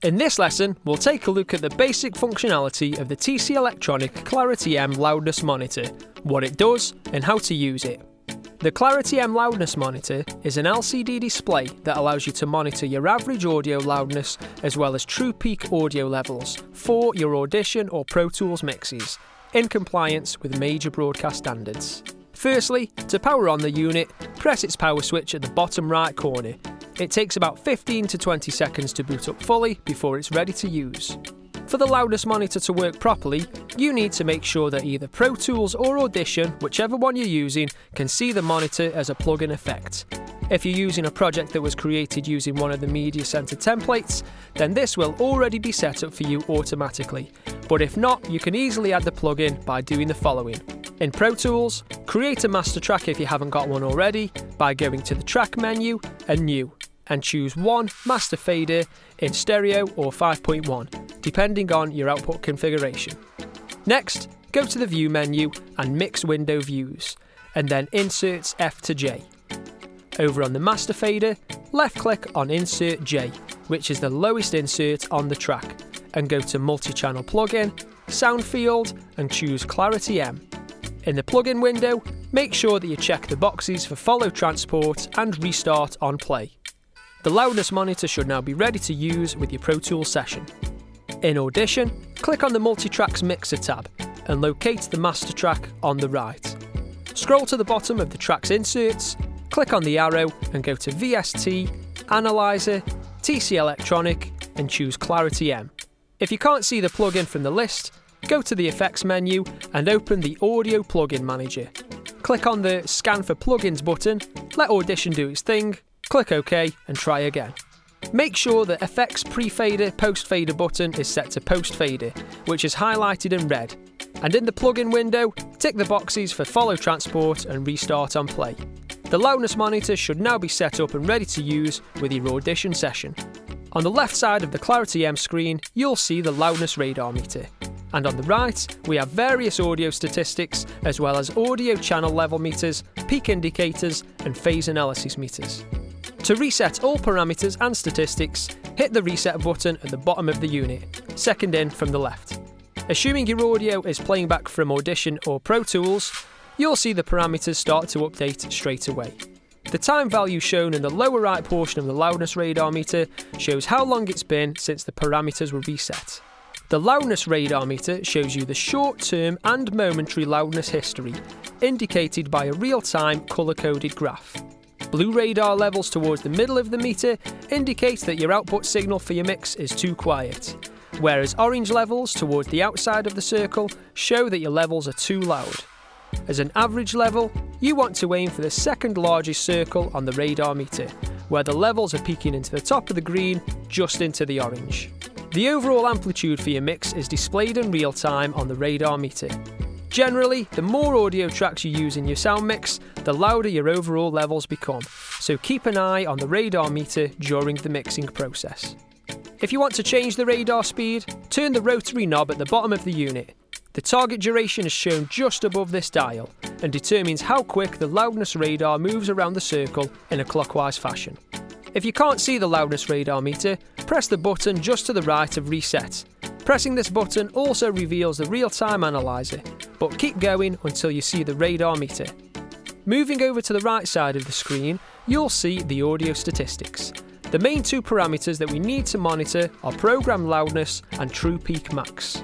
In this lesson, we'll take a look at the basic functionality of the TC Electronic Clarity M Loudness Monitor, what it does and how to use it. The Clarity M Loudness Monitor is an LCD display that allows you to monitor your average audio loudness as well as true peak audio levels for your Audition or Pro Tools mixes, in compliance with major broadcast standards. Firstly, to power on the unit, press its power switch at the bottom right corner. It takes about 15 to 20 seconds to boot up fully before it's ready to use. For the loudness monitor to work properly, you need to make sure that either Pro Tools or Audition, whichever one you're using, can see the monitor as a plug-in effect. If you're using a project that was created using one of the Media Center templates, then this will already be set up for you automatically. But if not, you can easily add the plugin by doing the following. In Pro Tools, create a master track if you haven't got one already by going to the track menu and New, and choose one master fader in stereo or 5.1, depending on your output configuration. Next, go to the View menu and Mix Window Views, and then Insert F to J. Over on the master fader, left-click on Insert J, which is the lowest insert on the track, and go to Multi-Channel Plugin, Sound Field, and choose Clarity M. In the plugin window, make sure that you check the boxes for Follow Transport and Restart on Play. The loudness monitor should now be ready to use with your Pro Tools session. In Audition, click on the Multitracks Mixer tab and locate the master track on the right. Scroll to the bottom of the track's inserts, click on the arrow and go to VST, Analyzer, TC Electronic and choose Clarity M. If you can't see the plugin from the list, go to the Effects menu and open the Audio Plugin Manager. Click on the Scan for Plugins button, let Audition do its thing, click OK and try again. Make sure the Effects Pre-Fader Post-Fader button is set to Post-Fader, which is highlighted in red. And in the plugin window, tick the boxes for Follow Transport and Restart on Play. The loudness monitor should now be set up and ready to use with your Audition session. On the left side of the Clarity M screen, you'll see the loudness radar meter. And on the right, we have various audio statistics, as well as audio channel level meters, peak indicators, and phase analysis meters. To reset all parameters and statistics, hit the reset button at the bottom of the unit, second in from the left. Assuming your audio is playing back from Audition or Pro Tools, you'll see the parameters start to update straight away. The time value shown in the lower right portion of the loudness radar meter shows how long it's been since the parameters were reset. The loudness radar meter shows you the short-term and momentary loudness history, indicated by a real-time colour-coded graph. Blue radar levels towards the middle of the meter indicate that your output signal for your mix is too quiet, whereas orange levels towards the outside of the circle show that your levels are too loud. As an average level, you want to aim for the second largest circle on the radar meter, where the levels are peaking into the top of the green, just into the orange. The overall amplitude for your mix is displayed in real time on the radar meter. Generally, the more audio tracks you use in your sound mix, the louder your overall levels become, so keep an eye on the radar meter during the mixing process. If you want to change the radar speed, turn the rotary knob at the bottom of the unit. The target duration is shown just above this dial and determines how quick the loudness radar moves around the circle in a clockwise fashion. If you can't see the loudness radar meter, press the button just to the right of Reset. Pressing this button also reveals the real-time analyzer, but keep going until you see the radar meter. Moving over to the right side of the screen, you'll see the audio statistics. The main two parameters that we need to monitor are program loudness and true peak max.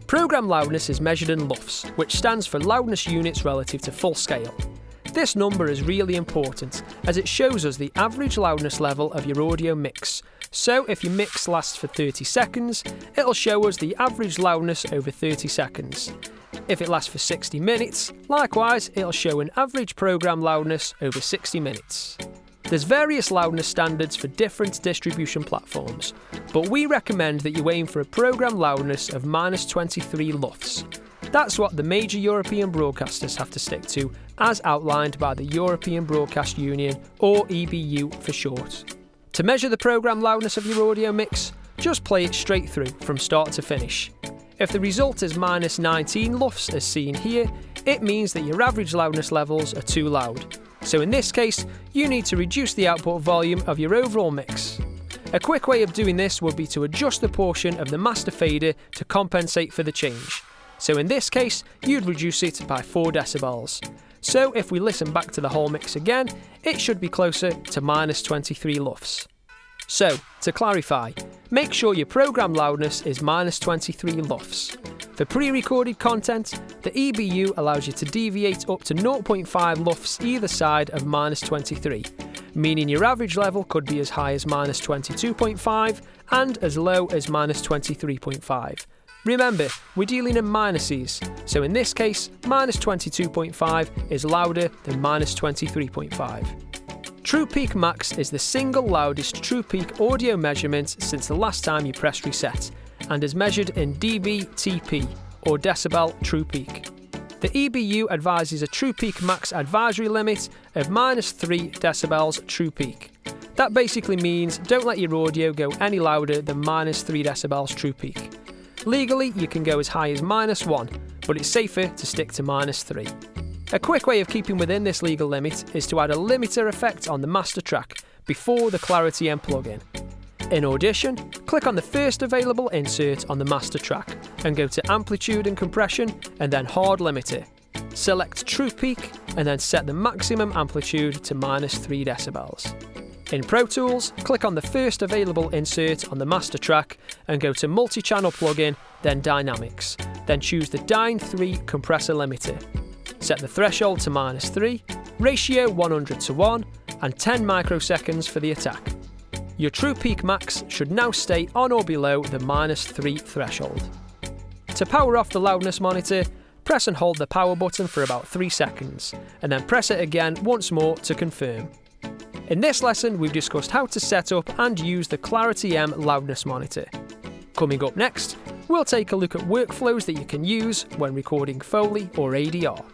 Program loudness is measured in LUFS, which stands for loudness units relative to full scale. This number is really important, as it shows us the average loudness level of your audio mix. So if your mix lasts for 30 seconds, it'll show us the average loudness over 30 seconds. If it lasts for 60 minutes, likewise, it'll show an average program loudness over 60 minutes. There's various loudness standards for different distribution platforms, but we recommend that you aim for a program loudness of -23 LUFS. That's what the major European broadcasters have to stick to, as outlined by the European Broadcast Union, or EBU for short. To measure the program loudness of your audio mix, just play it straight through from start to finish. If the result is -19 LUFS as seen here, it means that your average loudness levels are too loud. So in this case, you need to reduce the output volume of your overall mix. A quick way of doing this would be to adjust the portion of the master fader to compensate for the change. So in this case, you'd reduce it by 4 decibels. So if we listen back to the whole mix again, it should be closer to -23 lufs. So, to clarify, make sure your program loudness is -23 lufs. For pre-recorded content, the EBU allows you to deviate up to 0.5 lufs either side of -23, meaning your average level could be as high as -22.5 and as low as -23.5. Remember, we're dealing in minuses, so in this case, -22.5 is louder than -23.5. True Peak Max is the single loudest True Peak audio measurement since the last time you pressed reset, and is measured in dBTP, or decibel True Peak. The EBU advises a True Peak Max advisory limit of -3 decibels True Peak. That basically means don't let your audio go any louder than -3 decibels True Peak. Legally, you can go as high as -1, but it's safer to stick to -3. A quick way of keeping within this legal limit is to add a limiter effect on the master track before the Clarity M plugin. In Audition, click on the first available insert on the master track and go to Amplitude and Compression and then Hard Limiter. Select True Peak and then set the maximum amplitude to -3 decibels. In Pro Tools, click on the first available insert on the master track and go to Multi-Channel Plugin, then Dynamics. Then choose the Dyne 3 compressor limiter. Set the threshold to -3, ratio 100:1, and 10 microseconds for the attack. Your True Peak Max should now stay on or below the -3 threshold. To power off the loudness monitor, press and hold the power button for about 3 seconds, and then press it again once more to confirm. In this lesson, we've discussed how to set up and use the Clarity M loudness monitor. Coming up next, we'll take a look at workflows that you can use when recording Foley or ADR.